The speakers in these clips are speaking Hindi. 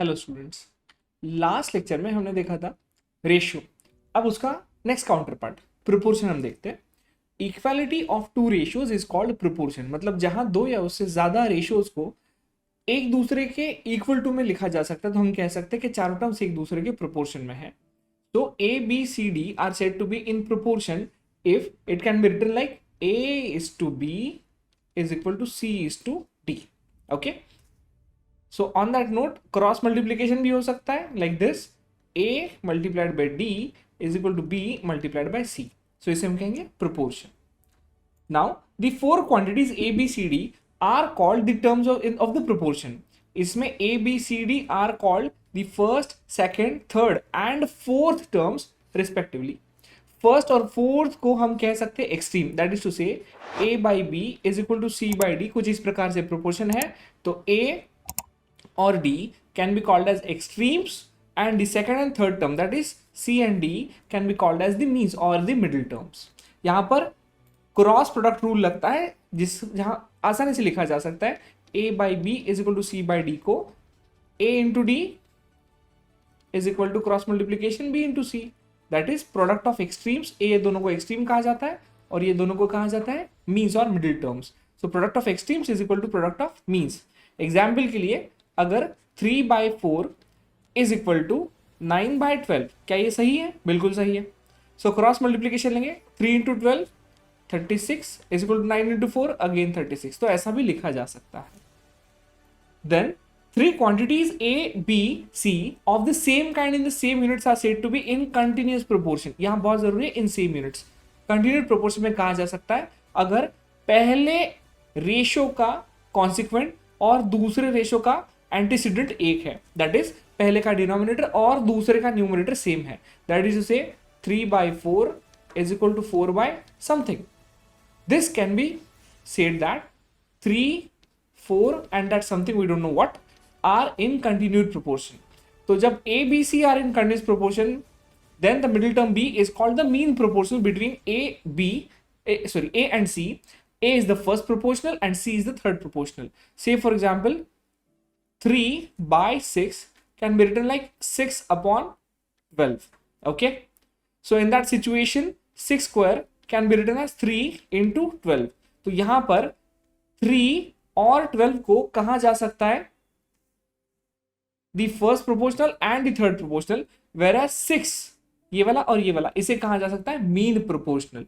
हेलो स्टूडेंट्स, लास्ट लेक्चर में हमने देखा था रेशियो। अब उसका नेक्स्ट काउंटर पार्ट प्रोपोर्शन हम देखते हैं। Equality of two ratios is called proportion. मतलब जहां दो या उससे ज्यादा रेशियोज को एक दूसरे के इक्वल टू में लिखा जा सकता है तो हम कह सकते हैं कि चारों टर्म्स एक दूसरे के प्रोपोर्शन में है। तो A B C D are said to be in proportion if it can be written like A is to B is equal to C is to D. Okay, so on that note cross multiplication भी हो सकता है like this, a multiplied by d is equal to b multiplied by c। So इसे हम कहेंगे proportion. Now the four quantities a b c d are called the terms of the proportion. इसमें a b c d are called the first, second, third and fourth terms respectively. First और फोर्थ को हम कह सकते हैं extreme, that is to say a by B is equal to c by D. कुछ इस प्रकार से प्रोपोर्शन है तो a or D can be called as extremes, and the second and third term, that is C and D, can be called as the means or the middle terms. यहां पर क्रॉस प्रोडक्ट रूल लगता है जिस जहां आसानी से लिखा जा सकता है a by B is equal to C by D को a into D is equal to cross multiplication b into C, that is product of extremes. ये दोनों को एक्सट्रीम कहा जाता है और ये दोनों को कहा जाता है मीन्स और middle terms. So product of extremes is equal to product of means. Example के लिए अगर 3/4 इज इक्वल टू 9/12, क्या ये सही है? बिल्कुल सही है। सो क्रॉस मल्टीप्लीकेशन लेंगे, 3 into 12 36 is equal to 9 into 4 again 36। तो ऐसा भी लिखा जा सकता है। Then three quantities A, B, C of the same kind in the same units are said to be in continuous proportion। यहां बहुत जरूरी है in same units. Continuous proportion में कहा जा सकता है अगर पहले रेशियो का कॉन्सिक्वेंट और दूसरे रेशियो का एंटीसीडेंट एक है, दैट इज पहले का डिनोमिनेटर और दूसरे का न्यूमरेटर सेम है, that is to say 3/4 is equal to 4 something. This can be said that 3, 4 and that something we don't know what are in continued proportion। तो जब A, B, C are in continuous proportion, then the middle term B is called the mean proportional between A and C. A is the first proportional and C is the third proportional. Say for example, 3/6 can be written like 6/12. Okay, so in that situation 6 square can be written as 3 into 12। तो यहां पर 3 और 12 को कहा जा सकता है the first proportional and the third proportional, whereas 6 ये वाला और ये वाला इसे कहा जा सकता है मीन प्रोपोर्शनल।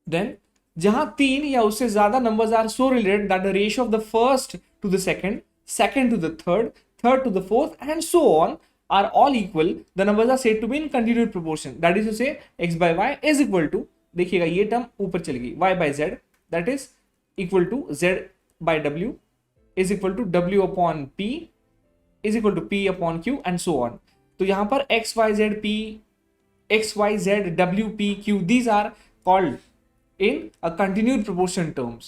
देन जहां 3 या उससे ज्यादा numbers are so related that the ratio of the first to the second, second to the third, third to the fourth and so on are all equal, the numbers are said to be in continued proportion, that is to say x by y is equal to, देखिएगा ये टर्म ऊपर चलेगी, y by z that is equal to z by w is equal to w upon p is equal to p upon q and so on. तो यहां पर x y z p, x y z w p q, these are called in a continued proportion terms।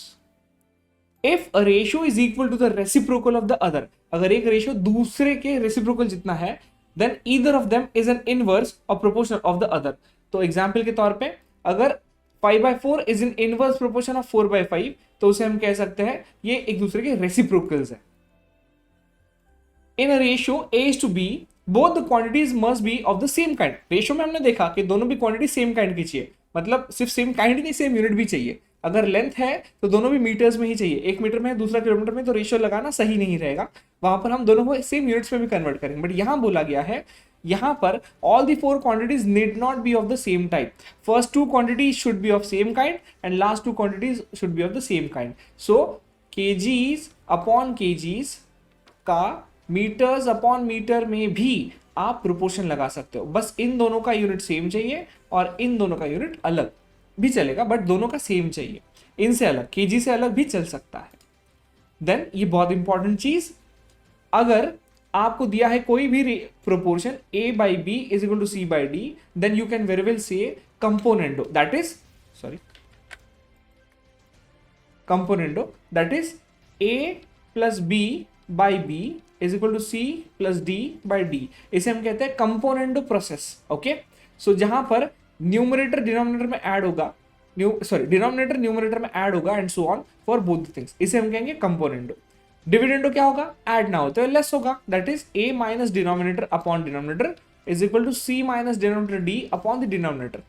if a ratio is equal to the reciprocal of the other, अगर एक रेशियो दूसरे के रेसिप्रोकल जितना है, then either of them is an inverse or proportional of the other। तो एग्जाम्पल के तौर पे अगर 5/4 is in inverse proportion of 4/5 तो उसे हम कह सकते हैं ये एक दूसरे के रेसिप्रोकल्स है। In a ratio A is to B, both the quantities must be of the same kind। Ratio में हमने देखा कि दोनों भी क्वांटिटी सेम काइंड की चाहिए, मतलब सिर्फ सेम काइंड ही नहीं, सेम यूनिट भी चाहिए। अगर लेंथ है तो दोनों भी मीटर्स में ही चाहिए, 1 मीटर में है दूसरा किलोमीटर में, तो रेशियो लगाना सही नहीं रहेगा। वहां पर हम दोनों को सेम यूनिट्स में भी कन्वर्ट करेंगे। बट यहां बोला गया है यहां पर all the 4 quantities need not be of the same type. First 2 quantities should be of same kind and last 2 quantities should be of the same kind. So KGs upon KGs का मीटर्स अपॉन मीटर में भी आप प्रोपोर्शन लगा सकते हो, बस इन दोनों का यूनिट सेम चाहिए और इन दोनों का यूनिट अलग भी चलेगा, बट दोनों का सेम चाहिए। इनसे अलग, केजी से अलग भी चल सकता है। देन ये बहुत इंपॉर्टेंट चीज, अगर आपको दिया है कोई भी proportion a by B is equal to C by d, then you can very well say componendo, that is a plus b by B is equal to c plus d by d. इसे हम कहते हैं कंपोनेंडो प्रोसेस। ओके, सो जहां पर न्यूमरेटर डिनोमिनेटर में ऐड होगा, डिनोमिनेटर न्यूमरेटर में ऐड होगा and so on for both things, इसे हम कहेंगे कंपोनेंडो। डिविडेंडो क्या होगा, ऐड ना हो तो लेस होगा, that is a minus denominator upon denominator is equal to c minus denominator d upon the denominator.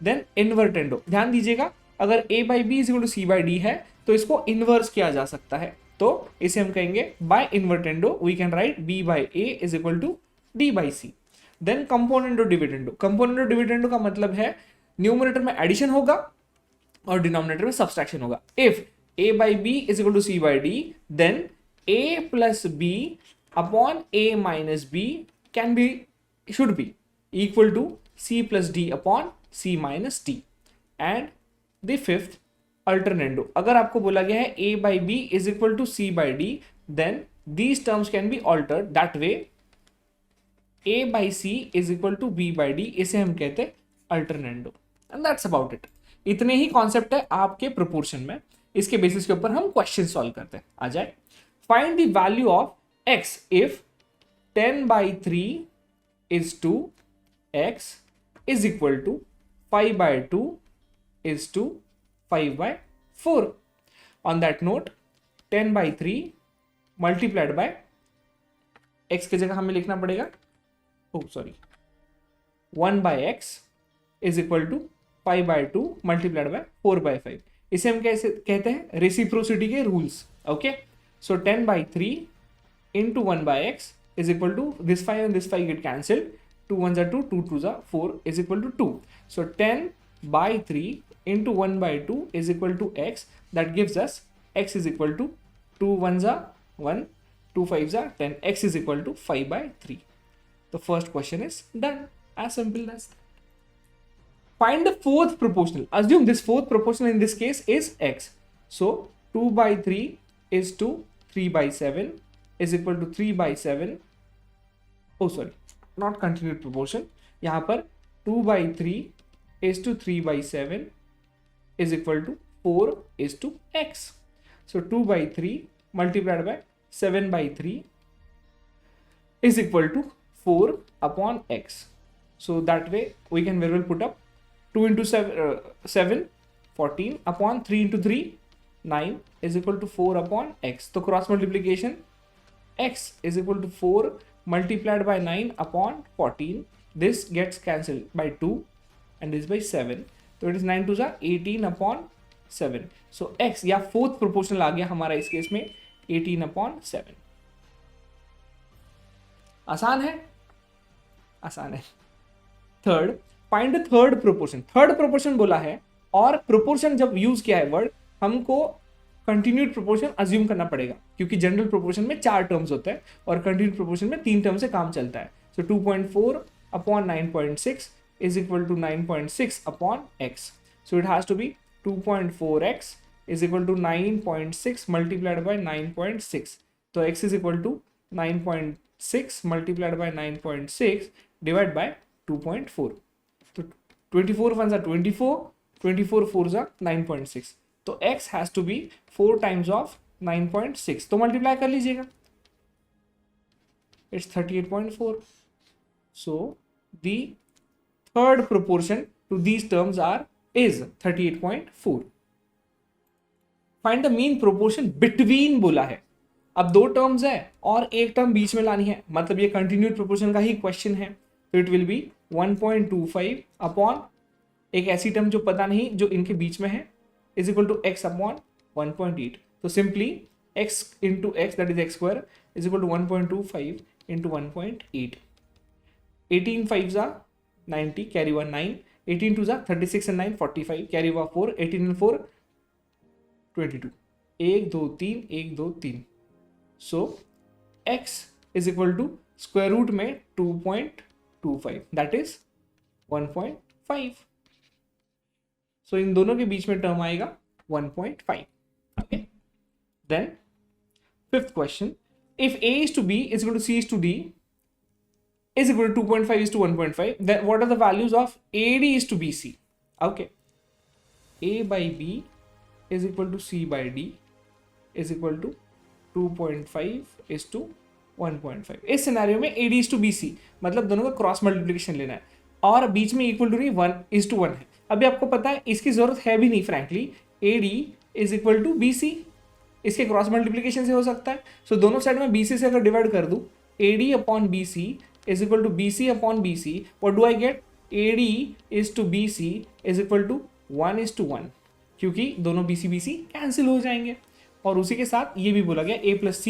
Then invertendo, ध्यान दीजिएगा अगर a by B is equal to C by d है तो इसको इनवर्स किया जा सकता है, तो इसे हम कहेंगे by invertendo we can write b by a is equal to d by c. Then componendo dividendo, componendo dividendo का मतलब है न्यूमरेटर में एडिशन होगा और डिनोमिनेटर में सब्सट्रैक्शन होगा। If a by B is equal to C by d then a plus b upon a minus b can be should be equal to c plus d upon c minus d. And the fifth alternendo, अगर आपको बोला गया है a by B is equal to c by d then these terms can be altered that way a by c is equal to b by d, इसे हम कहते हैं alternendo. And that's about it. इतने ही कॉन्सेप्ट है आपके प्रोपोर्शन में, इसके बेसिस के ऊपर हम क्वेश्चन सॉल्व करते हैं। आ जाए, find the value of x if 10 by 3 is to x is equal to 5 by 2 is to 5 by 4. On that note 10 by 3 multiplied by x की जगह हमें लिखना पड़ेगा 1 by x is equal to 5 by 2 multiplied by 4 by 5. इसे हम कैसे कहते हैं, रेसिप्रोसिटी के rules. Okay, so 10 by 3 into 1 by x is equal to this 5 and this 5 get cancelled, 2 1s are 2, 2 2s are 4 is equal to 2. So 10 by 3 into 1 by 2 is equal to x, that gives us x is equal to 2 1s are 1, 2 5s are 10, x is equal to 5 by 3. The first question is done, as simple as that. Find the fourth proportional. Assume this fourth proportional in this case is x. So 2 by 3 is to 3 by 7 is equal to 3 by 7. Oh sorry, not continued proportion. यहाँ पर 2 by 3 is to 3 by 7 is equal to 4 is to x. So 2 by 3 multiplied by 7 by 3 is equal to 4 upon x. So that way we can very well put up 2 into 7 14 upon 3 into 3 9 is equal to 4 upon x. So cross multiplication x is equal to 4 multiplied by 9 upon 14. This gets cancelled by 2 and this by 7. So it is 9 2s are 18 upon 7. So x या फोर्थ प्रोपोर्शनल आ गया हमारा इस केस में 18 upon 7. आसान है, आसान है। Third, find the third proportion. Third proportion बोला है और प्रोपोर्शन जब यूज किया है वर्ड, हमको कंटिन्यूड प्रोपोर्शन अज्यूम करना पड़ेगा क्योंकि जनरल प्रोपोर्शन में 4 टर्म्स होते हैं और कंटिन्यूड प्रोपोर्शन में 3 टर्म से काम चलता है। So 2.4 upon 9.6 is equal to 9.6 upon x. So it has to be 2.4x is equal to 9.6 multiplied by 9.6. तो x is equal to 9.6 multiplied by 9.6 divide by 2.4. तो 24 1s are 24, 24 4s are 9.6. तो x has to be 4 times of 9.6. तो मल्टीप्लाई कर लीजिएगा, it's 38.4. So the third proportion to these terms is 38.4. Find the mean proportion between बोला है। अब 2 टर्म्स है और एक टर्म बीच में लानी है, मतलब ये कंटिन्यूड प्रोपोर्शन का ही क्वेश्चन है। तो इट विल बी 1.25 अपॉन एक ऐसी टर्म जो पता नहीं जो इनके बीच में है is equal to x upon 1.8. So simply x into x, that is x square, is equal to 1.25 into 1.8. 18 5s are 90, carry 1 9. 18 2s are 36 and 9 45, carry 4. 18 and 4 22. 1 2 3 1 2 3. So x is equal to square root में 2.25, that is 1.5. So इन दोनों के बीच में टर्म आएगा 1.5. Okay. Then fifth question, if a is to b is equal to c is to d is equal to 2.5 is to 1.5, then what are the values of ad is to bc? Okay, a by b is equal to c by d is equal to 2.5 is to 1.5. इस सिनेरियो में ad is to bc मतलब दोनों का क्रॉस मल्टीप्लिकेशन लेना है और बीच में इक्वल टू नहीं 1 is to 1 है। अभी आपको पता है इसकी जरूरत है भी नहीं frankly, AD is equal to BC, इसके क्रॉस मल्टीप्लीकेशन से हो सकता है। सो दोनों साइड में BC से अगर डिवाइड कर दूं, AD upon BC is equal to BC upon BC, what do I get? AD is to BC is equal to 1:1, क्योंकि दोनों BC कैंसिल हो जाएंगे। और उसी के साथ ये भी बोला गया A plus C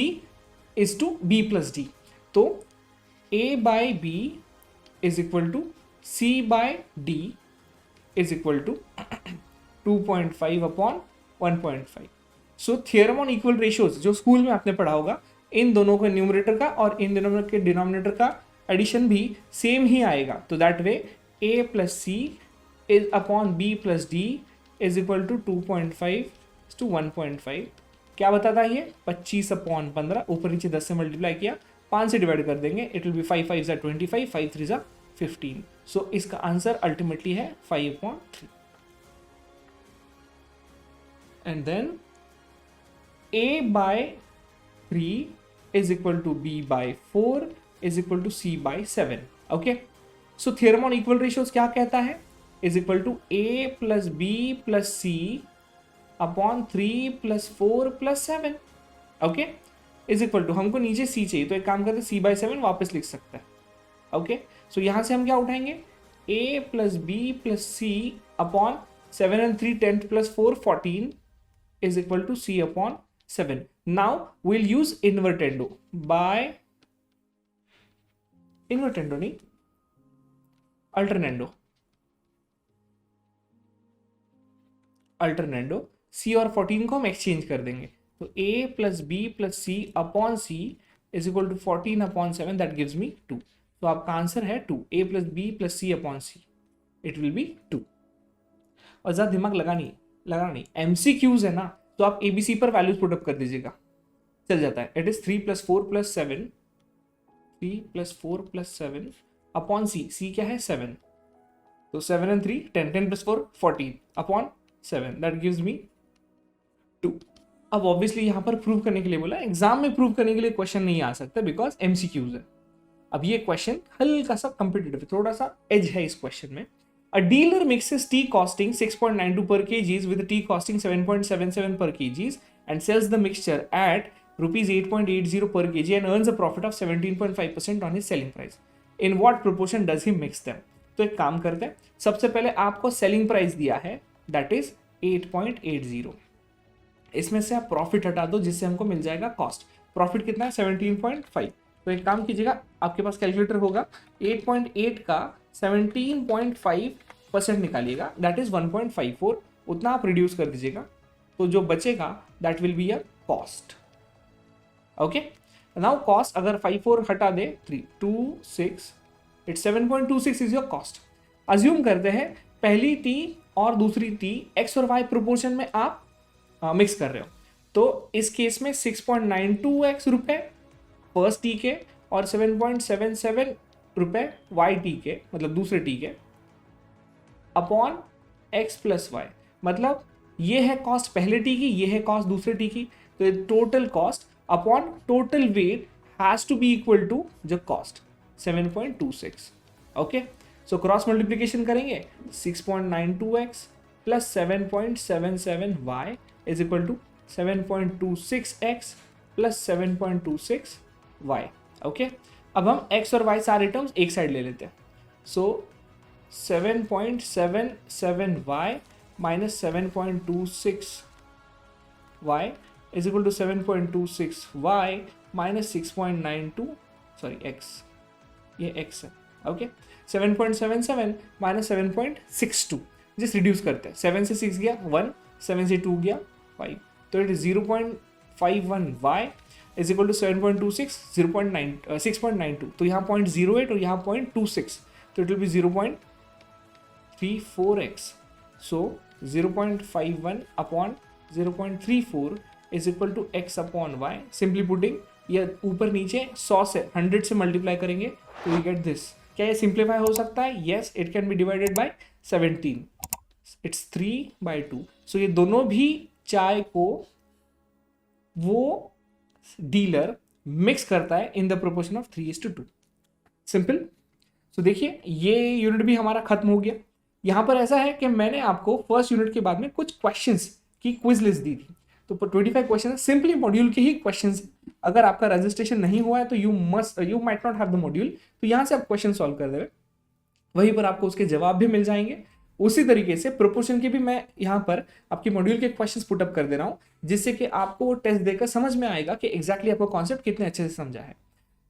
is to B plus D, तो A by B is equal to C by D is equal to 2.5 upon 1.5। So theorem on equal ratios जो स्कूल में आपने पढ़ा होगा, इन दोनों के न्यूमरेटर का और इन दोनों के डिनोमिनेटर का एडिशन भी सेम ही आएगा। तो that way A plus C is upon B plus D is equal to 2.5 to 1.5। क्या बताता है ये? 25 अपॉन 15, ऊपर नीचे 10 से मल्टीप्लाई किया, 5 से डिवाइड कर देंगे, इट विल बी 5 5 25, 5 3 15। सो इसका आंसर अल्टीमेटली है 5/3। And then A by 3 is equal to B by 4 is equal to C by 7. Okay, so theorem on equal ratios क्या कहता है? Is equal to A plus B plus C upon 3 plus 4 plus 7. Okay, is equal to, हमको नीचे C चाहिए तो एक काम करते हैं C by 7 वापस लिख सकते हैं। Okay, so यहाँ से हम क्या उठाएंगे? A plus B plus C upon 7 and 3 10 plus 4 14 is equal to C upon 7. Now we'll use invertendo by invertendo नहीं alternando C और 14 को हम एक्सचेंज कर देंगे, तो A plus B plus C upon C is equal to 14 upon 7, that gives me 2। तो आपका आंसर है 2, A plus B plus C upon C, it will be 2। और ज़्यादा दिमाग लगाना नहीं, MCQs है ना, तो आप ABC पर वैल्यूज पुटअप कर दीजिएगा, चल जाता है। इट इज 3 + 4 + 7, 3 + 4 + 7 अपॉन C क्या है? 7, तो 7 and 3 10, 10 + 4 14 upon 7, that gives me 2। अब ऑब्वियसली यहाँ पर प्रूव करने के लिए बोला, एग्जाम में प्रूव करने के लिए क्वेश्चन नहीं आ सकता बिकॉज MCQs है। अब ये क्वेश्चन हल्का सा कॉम्पिटिटिव, थोड़ा सा एज है इस क्वेश्चन में। A dealer mixes tea costing 6.92 per kgs with tea costing 7.77 per kgs and sells the mixture at rupees 8.80 per kg and earns a profit of 17.5% on his selling price. In what proportion does he mix them? तो एक काम करते हैं, सबसे पहले आपको सेलिंग प्राइस दिया है दैट इज 8.80, इसमें से आप प्रॉफिट हटा दो जिससे हमको मिल जाएगा कॉस्ट। प्रॉफिट कितना है? 17.5। तो एक काम कीजिएगा, आपके पास कैलकुलेटर होगा, 8.8 का 17.5% निकालिएगा, दैट इज 1.54, उतना आप रिड्यूस कर दीजिएगा, तो जो बचेगा that will be a cost. Okay, now cost अगर 54 हटा दे 326, it's 7.26 is your cost. Assume करते हैं पहली टी और दूसरी टी एक्स और वाई प्रोपोर्शन में आप मिक्स कर रहे हो, तो इस केस में 6.92x रुपए फर्स्ट टी के और 7.77 रुपए वाई टी के, मतलब दूसरे टी के, अपॉन एक्स प्लस वाई, मतलब ये है कॉस्ट पहले टी की, ये है कॉस्ट दूसरे टी की, तो total cost upon total weight has to be equal to जो cost 7.26। Okay, so cross multiplication करेंगे, 6.92x plus 7.77y is equal to 7.26x plus 7.26y। Okay, अब हम x और y सारे टर्म्स एक साइड ले लेते हैं, so 7.77y minus 7.26y is equal to 7.26y minus 6.92, sorry x, ये x है। ओके, 7.77 माइनस 7.62, जिस रिड्यूस करते हैं, 7 से 6 गया 1, 7 से 2 गया 5, तो it is 0.51y is equal to 7.26, 6.92, तो यहाँ 0.08 और यहाँ 0.26, तो it will be 0.34x। So 0.51 upon 0.34 is equal to x upon y। Simply putting, ये ऊपर नीचे 100 से 100 से मल्टीप्लाई करेंगे तो वी गेट दिस। क्या ये सिंप्लीफाई हो सकता है? Yes, it can B divided by 17, it's 3/2। सो ये दोनों भी चाय को वो डीलर मिक्स करता है in the proportion of 3:2। Simple. So देखिए ये यूनिट भी हमारा खत्म हो गया। यहाँ पर ऐसा है कि मैंने आपको फर्स्ट यूनिट के बाद में कुछ क्वेश्चंस की क्विज लिस्ट दी थी, तो 25 क्वेश्चन है, सिंपली मॉड्यूल के ही क्वेश्चन। अगर आपका रजिस्ट्रेशन नहीं हुआ है तो you might not have the module, तो यहाँ से आप क्वेश्चन सॉल्व कर देवे, वहीं पर आपको उसके जवाब भी मिल जाएंगे। उसी तरीके से प्रोपोर्शन के भी मैं यहाँ पर आपकी मॉड्यूल के क्वेश्चंस पुट अप कर दे रहा हूँ, जिससे कि आपको वो टेस्ट देकर समझ में आएगा कि एग्जैक्टली आपको कॉन्सेप्ट कितने अच्छे से समझा है।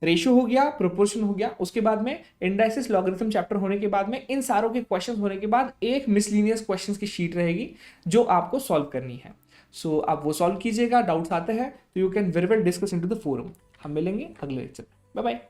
रेशियो हो गया, प्रोपोर्शन हो गया, उसके बाद में इंडाइसिस लॉगरिथम चैप्टर होने के बाद में इन सारों के क्वेश्चंस होने के बाद एक मिसलिनियस क्वेश्चंस की शीट रहेगी जो आपको सॉल्व करनी है। सो आप वो सॉल्व कीजिएगा, डाउट्स आते हैं तो you can very well discuss into the forum. हम मिलेंगे अगले लेक्चर में। Bye bye.